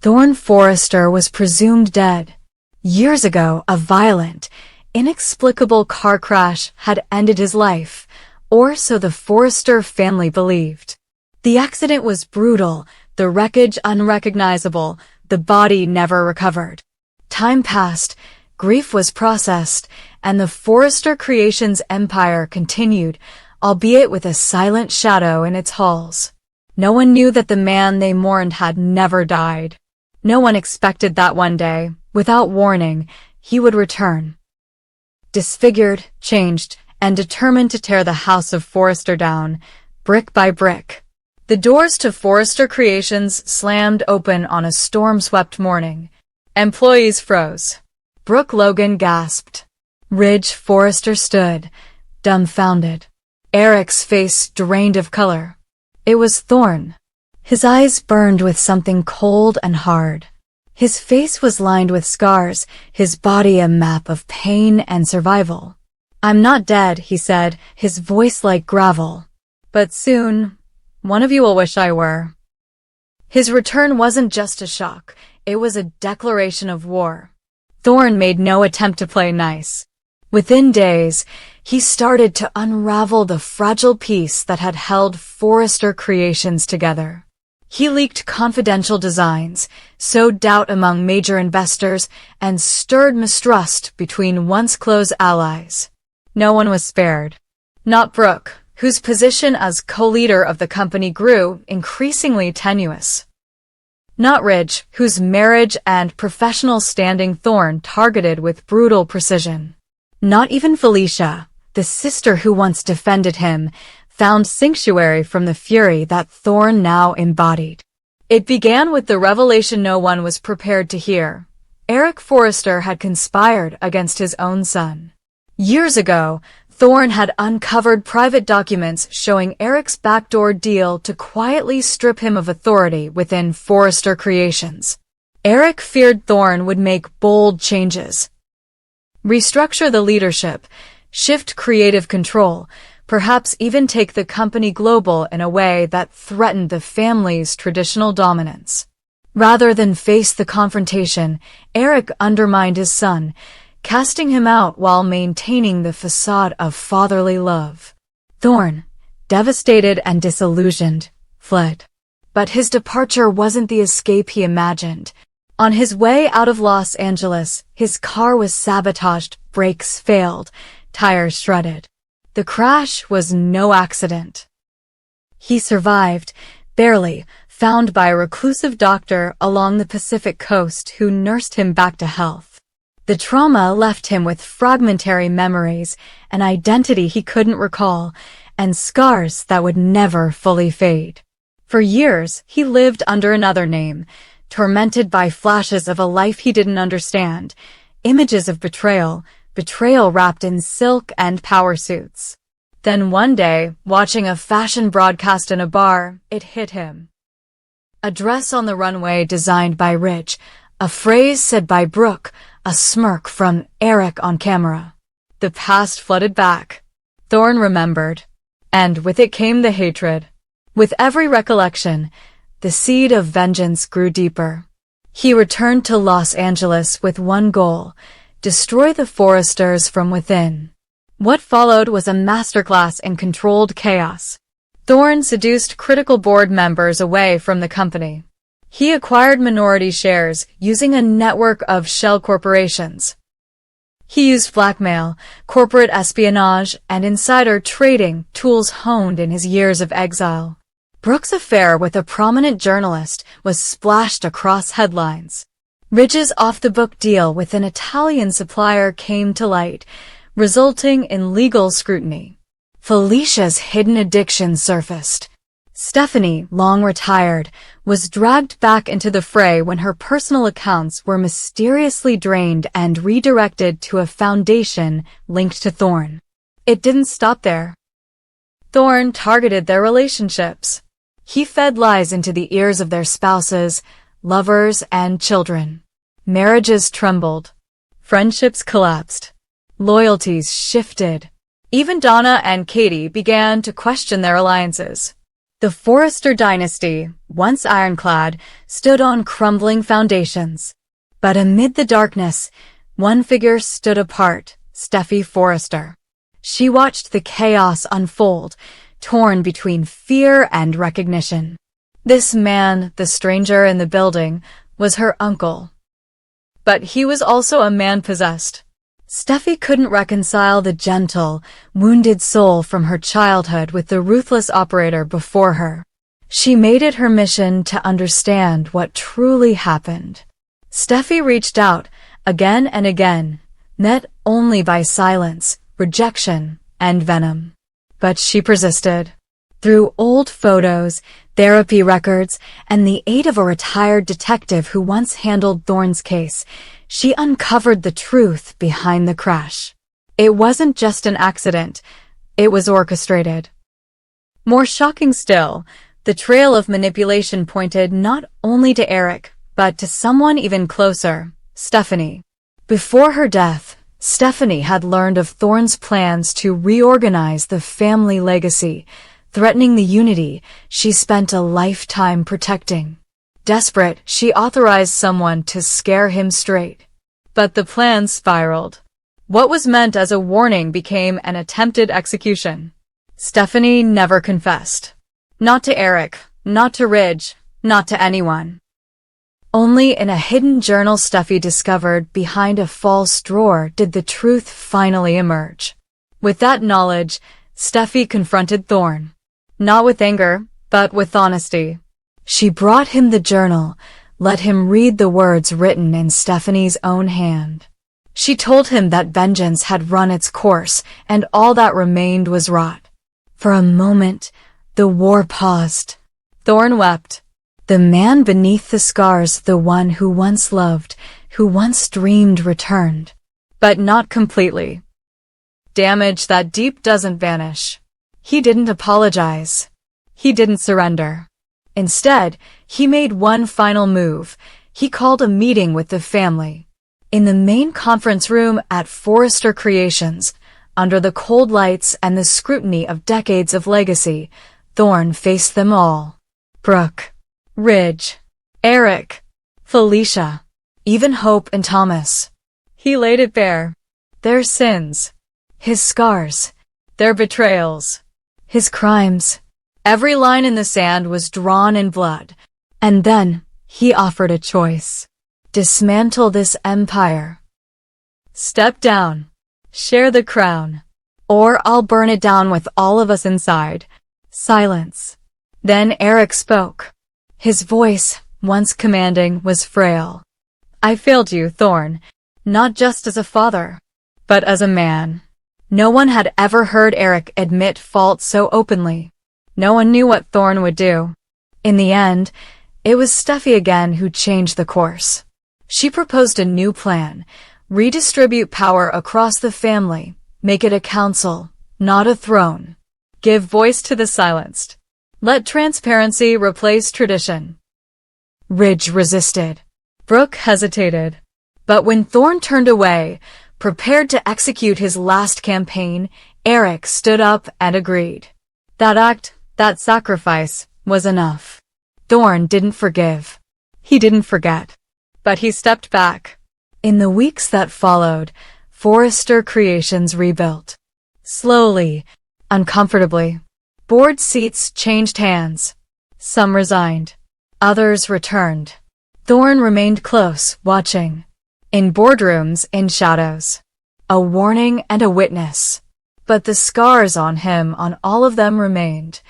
Thorne Forrester was presumed dead. Years ago, a violent, inexplicable car crash had ended his life, or so the Forrester family believed. The accident was brutal, the wreckage unrecognizable, the body never recovered. Time passed, grief was processed, and the Forrester Creations empire continued, albeit with a silent shadow in its halls. No one knew that the man they mourned had never died. No one expected that one day, without warning, he would return. Disfigured, changed, and determined to tear the house of Forrester down, brick by brick. The doors to Forrester Creations slammed open on a storm-swept morning. Employees froze. Brooke Logan gasped. Ridge Forrester stood, dumbfounded. Eric's face drained of color. It was Thorne. His eyes burned with something cold and hard. His face was lined with scars, his body a map of pain and survival. "I'm not dead," he said, his voice like gravel. "But soon, one of you will wish I were." His return wasn't just a shock, it was a declaration of war. Thorne made no attempt to play nice. Within days, he started to unravel the fragile piece that had held Forrester Creations together. He leaked confidential designs, sowed doubt among major investors, and stirred mistrust between once-close allies. No one was spared. Not Brooke, whose position as co-leader of the company grew increasingly tenuous. Not Ridge, whose marriage and professional standing Thorne targeted with brutal precision. Not even Felicia, the sister who once defended him, found sanctuary from the fury that Thorne now embodied. It began with the revelation no one was prepared to hear. Eric Forrester had conspired against his own son. Years ago, Thorne had uncovered private documents showing Eric's backdoor deal to quietly strip him of authority within Forrester Creations. Eric feared Thorne would make bold changes. Restructure the leadership, shift creative control, perhaps even take the company global in a way that threatened the family's traditional dominance. Rather than face the confrontation, Eric undermined his son, casting him out while maintaining the facade of fatherly love. Thorne, devastated and disillusioned, fled. But his departure wasn't the escape he imagined. On his way out of Los Angeles, his car was sabotaged, brakes failed, tires shredded. The crash was no accident. He survived, barely, found by a reclusive doctor along the Pacific coast who nursed him back to health. The trauma left him with fragmentary memories, an identity he couldn't recall, and scars that would never fully fade. For years, he lived under another name, tormented by flashes of a life he didn't understand, images of betrayal wrapped in silk and power suits. Then one day, watching a fashion broadcast in a bar, it hit him. A dress on the runway designed by Ridge, a phrase said by Brooke, a smirk from Eric on camera. The past flooded back. Thorne remembered. And with it came the hatred. With every recollection, the seed of vengeance grew deeper. He returned to Los Angeles with one goal: destroy the Forresters from within. What followed was a masterclass in controlled chaos. Thorne seduced critical board members away from the company. He acquired minority shares using a network of shell corporations. He used blackmail, corporate espionage, and insider trading tools honed in his years of exile. Brooke's affair with a prominent journalist was splashed across headlines. Ridge's off-the-book deal with an Italian supplier came to light, resulting in legal scrutiny. Felicia's hidden addiction surfaced. Stephanie, long retired, was dragged back into the fray when her personal accounts were mysteriously drained and redirected to a foundation linked to Thorne. It didn't stop there. Thorne targeted their relationships. He fed lies into the ears of their spouses, lovers, and children. Marriages trembled. Friendships collapsed. Loyalties shifted. Even Donna and Katie began to question their alliances. The Forrester dynasty, once ironclad, stood on crumbling foundations. But amid the darkness, one figure stood apart, Steffi Forrester. She watched the chaos unfold, torn between fear and recognition. This man, the stranger in the building, was her uncle. But he was also a man possessed. Steffi couldn't reconcile the gentle, wounded soul from her childhood with the ruthless operator before her. She made it her mission to understand what truly happened. Steffi reached out, again and again, met only by silence, rejection, and venom. But she persisted. Through old photos, therapy records, and the aid of a retired detective who once handled Thorne's case, she uncovered the truth behind the crash. It wasn't just an accident, it was orchestrated. More shocking still, the trail of manipulation pointed not only to Eric, but to someone even closer, Stephanie. Before her death, Stephanie had learned of Thorne's plans to reorganize the family legacy, threatening the unity she spent a lifetime protecting. Desperate, she authorized someone to scare him straight. But the plan spiraled. What was meant as a warning became an attempted execution. Stephanie never confessed. Not to Eric, not to Ridge, not to anyone. Only in a hidden journal Steffi discovered behind a false drawer did the truth finally emerge. With that knowledge, Steffi confronted Thorne. Not with anger, but with honesty. She brought him the journal, let him read the words written in Stephanie's own hand. She told him that vengeance had run its course, and all that remained was rot. For a moment, the war paused. Thorne wept. The man beneath the scars, the one who once loved, who once dreamed, returned. But not completely. Damage that deep doesn't vanish. He didn't apologize. He didn't surrender. Instead, he made one final move. He called a meeting with the family. In the main conference room at Forrester Creations, under the cold lights and the scrutiny of decades of legacy, Thorne faced them all. Brooke, Ridge, Eric, Felicia, even Hope and Thomas. He laid it bare. Their sins, his scars, their betrayals, his crimes. Every line in the sand was drawn in blood. And then, he offered a choice. Dismantle this empire. Step down. Share the crown. Or I'll burn it down with all of us inside. Silence. Then Eric spoke. His voice, once commanding, was frail. I failed you, Thorne, not just as a father, but as a man. No one had ever heard Eric admit fault so openly. No one knew what Thorne would do. In the end, it was Steffi again who changed the course. She proposed a new plan, redistribute power across the family, make it a council, not a throne. Give voice to the silenced. Let transparency replace tradition. Ridge resisted. Brooke hesitated. But when Thorne turned away, prepared to execute his last campaign, Eric stood up and agreed. That act, that sacrifice, was enough. Thorne didn't forgive. He didn't forget. But he stepped back. In the weeks that followed, Forrester Creations rebuilt. Slowly, uncomfortably. Board seats changed hands. Some resigned. Others returned. Thorne remained close, watching. In boardrooms, in shadows. A warning and a witness. But the scars on him, on all of them, remained.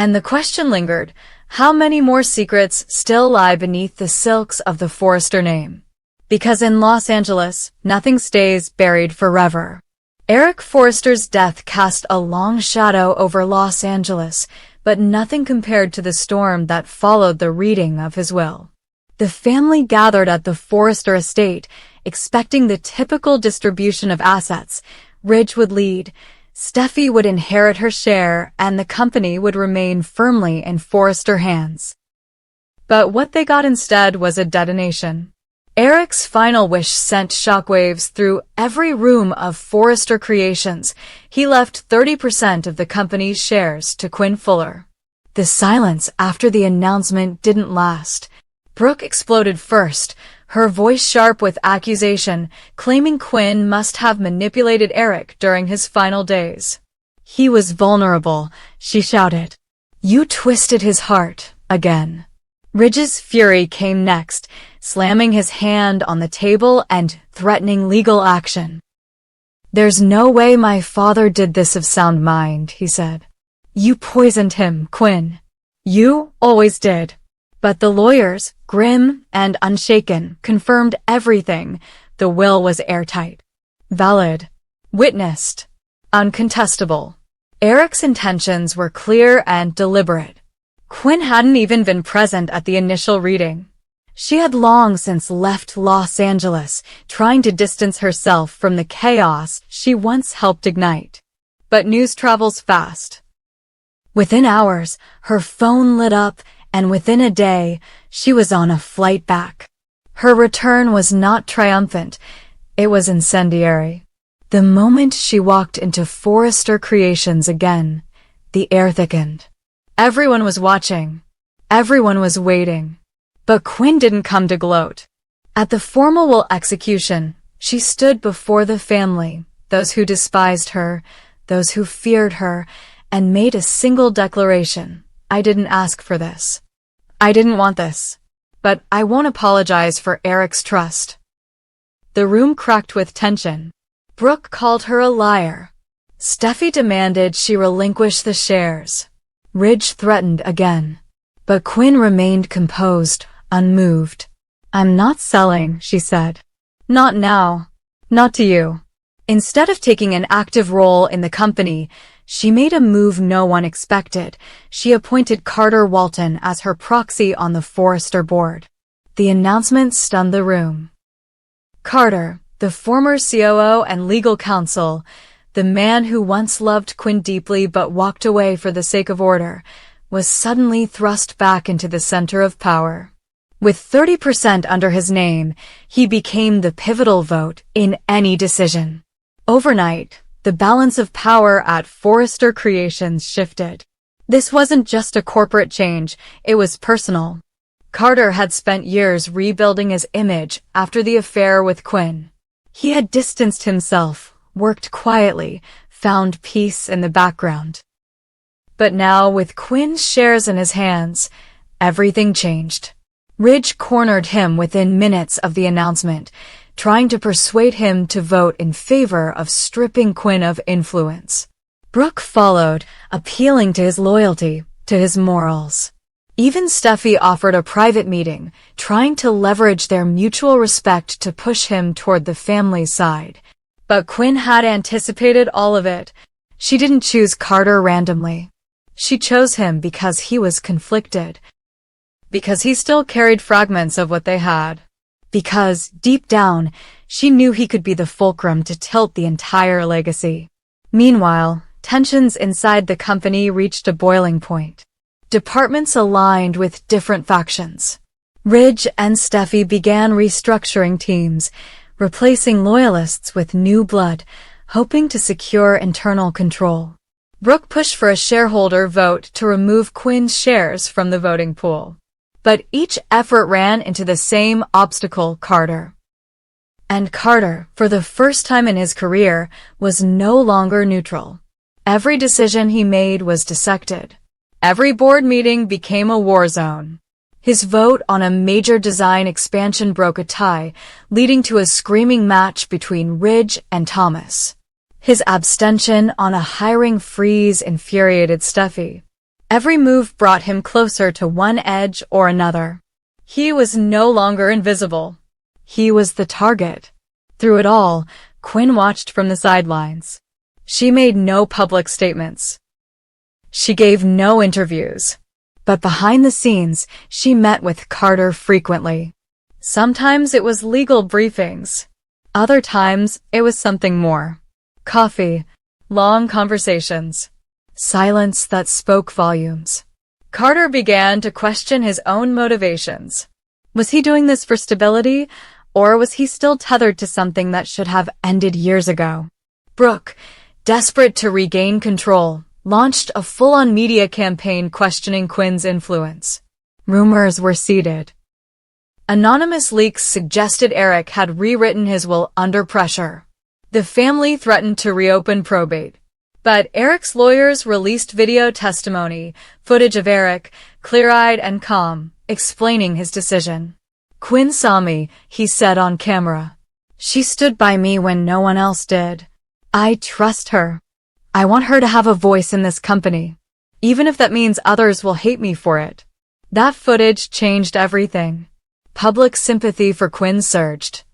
And the question lingered, how many more secrets still lie beneath the silks of the Forrester name? Because in Los Angeles, nothing stays buried forever. Eric Forrester's death cast a long shadow over Los Angeles, but nothing compared to the storm that followed the reading of his will. The family gathered at the Forrester estate, expecting the typical distribution of assets. Ridge would lead, Steffi would inherit her share, and the company would remain firmly in Forrester hands. But what they got instead was a detonation. Eric's final wish sent shockwaves through every room of Forrester Creations. He left 30% of the company's shares to Quinn Fuller. The silence after the announcement didn't last. Brooke exploded first, her voice sharp with accusation, claiming Quinn must have manipulated Eric during his final days. He was vulnerable, she shouted. You twisted his heart, again. Ridge's fury came next, slamming his hand on the table and threatening legal action. There's no way my father did this of sound mind, he said. You poisoned him, Quinn. You always did. But the lawyers, grim and unshaken, confirmed everything. The will was airtight. Valid. Witnessed. Uncontestable. Eric's intentions were clear and deliberate. Quinn hadn't even been present at the initial reading. She had long since left Los Angeles, trying to distance herself from the chaos she once helped ignite. But news travels fast. Within hours, her phone lit up, and within a day, she was on a flight back. Her return was not triumphant, it was incendiary. The moment she walked into Forrester Creations again, the air thickened. Everyone was watching. Everyone was waiting. But Quinn didn't come to gloat. At the formal will execution, she stood before the family, those who despised her, those who feared her, and made a single declaration. I didn't ask for this. I didn't want this. But I won't apologize for Eric's trust. The room cracked with tension. Brooke called her a liar. Steffi demanded she relinquish the shares. Ridge threatened again. But Quinn remained composed, unmoved. I'm not selling, she said. Not now. Not to you. Instead of taking an active role in the company, she made a move no one expected. She appointed Carter Walton as her proxy on the Forrester board. The announcement stunned the room. Carter, the former COO and legal counsel, the man who once loved Quinn deeply but walked away for the sake of order, was suddenly thrust back into the center of power. With 30% under his name, he became the pivotal vote in any decision. Overnight, the balance of power at Forrester Creations shifted. This wasn't just a corporate change, it was personal. Carter had spent years rebuilding his image after the affair with Quinn. He had distanced himself, worked quietly, found peace in the background. But now, with Quinn's shares in his hands, everything changed. Ridge cornered him within minutes of the announcement, trying to persuade him to vote in favor of stripping Quinn of influence. Brooke followed, appealing to his loyalty, to his morals. Even Steffi offered a private meeting, trying to leverage their mutual respect to push him toward the family's side. But Quinn had anticipated all of it. She didn't choose Carter randomly. She chose him because he was conflicted. Because he still carried fragments of what they had. Because, deep down, she knew he could be the fulcrum to tilt the entire legacy. Meanwhile, tensions inside the company reached a boiling point. Departments aligned with different factions. Ridge and Steffi began restructuring teams, replacing loyalists with new blood, hoping to secure internal control. Brooke pushed for a shareholder vote to remove Quinn's shares from the voting pool. But each effort ran into the same obstacle, Carter. And Carter, for the first time in his career, was no longer neutral. Every decision he made was dissected. Every board meeting became a war zone. His vote on a major design expansion broke a tie, leading to a screaming match between Ridge and Thomas. His abstention on a hiring freeze infuriated Steffi. Every move brought him closer to one edge or another. He was no longer invisible. He was the target. Through it all, Quinn watched from the sidelines. She made no public statements. She gave no interviews. But behind the scenes, she met with Carter frequently. Sometimes it was legal briefings. Other times, it was something more. Coffee, long conversations, silence that spoke volumes. Carter began to question his own motivations. Was he doing this for stability, or was he still tethered to something that should have ended years ago? Brooke, desperate to regain control, launched a full-on media campaign questioning Quinn's influence. Rumors were seeded. Anonymous leaks suggested Eric had rewritten his will under pressure. The family threatened to reopen probate. But Eric's lawyers released video testimony, footage of Eric, clear-eyed and calm, explaining his decision. "Quinn saw me," he said on camera. "She stood by me when no one else did. I trust her. I want her to have a voice in this company, even if that means others will hate me for it." That footage changed everything. Public sympathy for Quinn surged.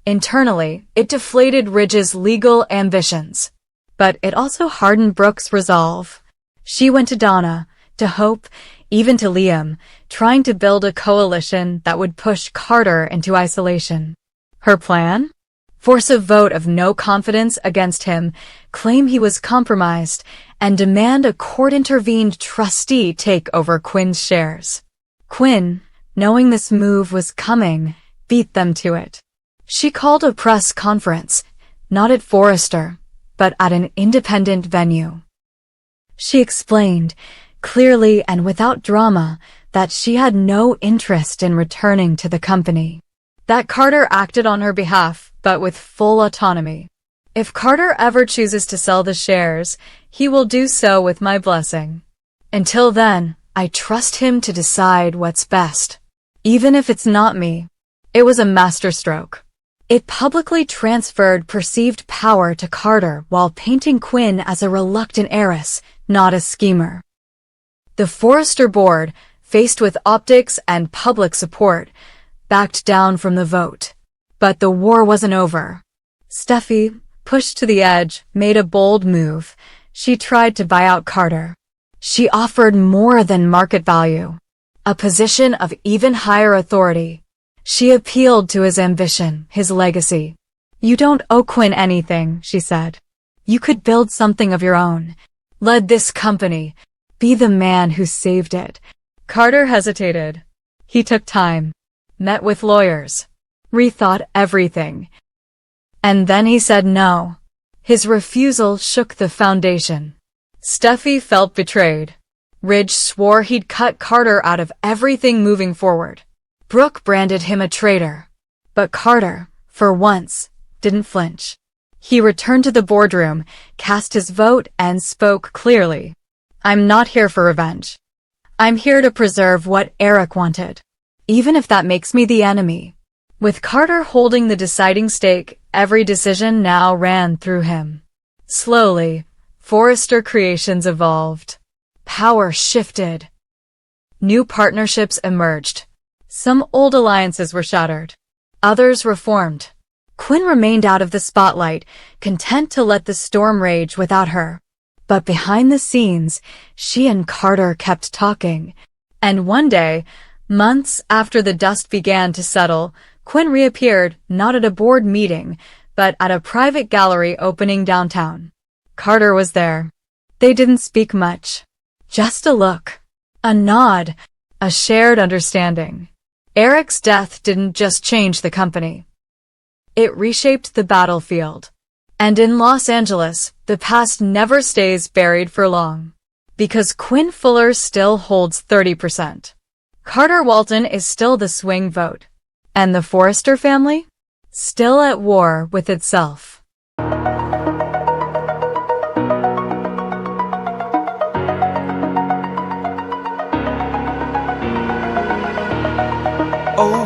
Internally, it deflated Ridge's legal ambitions. But it also hardened Brooke's resolve. She went to Donna, to Hope, even to Liam, trying to build a coalition that would push Carter into isolation. Her plan? Force a vote of no confidence against him, claim he was compromised, and demand a court-intervened trustee take over Quinn's shares. Quinn, knowing this move was coming, beat them to it. She called a press conference, not at Forrester, but at an independent venue. She explained, clearly and without drama, that she had no interest in returning to the company. That Carter acted on her behalf, but with full autonomy. "If Carter ever chooses to sell the shares, he will do so with my blessing. Until then, I trust him to decide what's best, even if it's not me." It was a masterstroke. It publicly transferred perceived power to Carter while painting Quinn as a reluctant heiress, not a schemer. The Forrester board, faced with optics and public support, backed down from the vote. But the war wasn't over. Steffi, pushed to the edge, made a bold move. She tried to buy out Carter. She offered more than market value, a position of even higher authority. She appealed to his ambition, his legacy. "You don't owe Quinn anything," she said. "You could build something of your own. Lead this company. Be the man who saved it." Carter hesitated. He took time, met with lawyers, rethought everything. And then he said no. His refusal shook the foundation. Steffi felt betrayed. Ridge swore he'd cut Carter out of everything moving forward. Brooke branded him a traitor. But Carter, for once, didn't flinch. He returned to the boardroom, cast his vote, and spoke clearly. "I'm not here for revenge. I'm here to preserve what Eric wanted, even if that makes me the enemy." With Carter holding the deciding stake, every decision now ran through him. Slowly, Forrester Creations evolved. Power shifted. New partnerships emerged. Some old alliances were shattered. Others reformed. Quinn remained out of the spotlight, content to let the storm rage without her. But behind the scenes, she and Carter kept talking. And one day, months after the dust began to settle, Quinn reappeared, not at a board meeting, but at a private gallery opening downtown. Carter was there. They didn't speak much. Just a look, a nod, a shared understanding. Eric's death didn't just change the company. It reshaped the battlefield. And in Los Angeles, the past never stays buried for long. Because Quinn Fuller still holds 30%. Carter Walton is still the swing vote. And the Forrester family? Still at war with itself. Oh.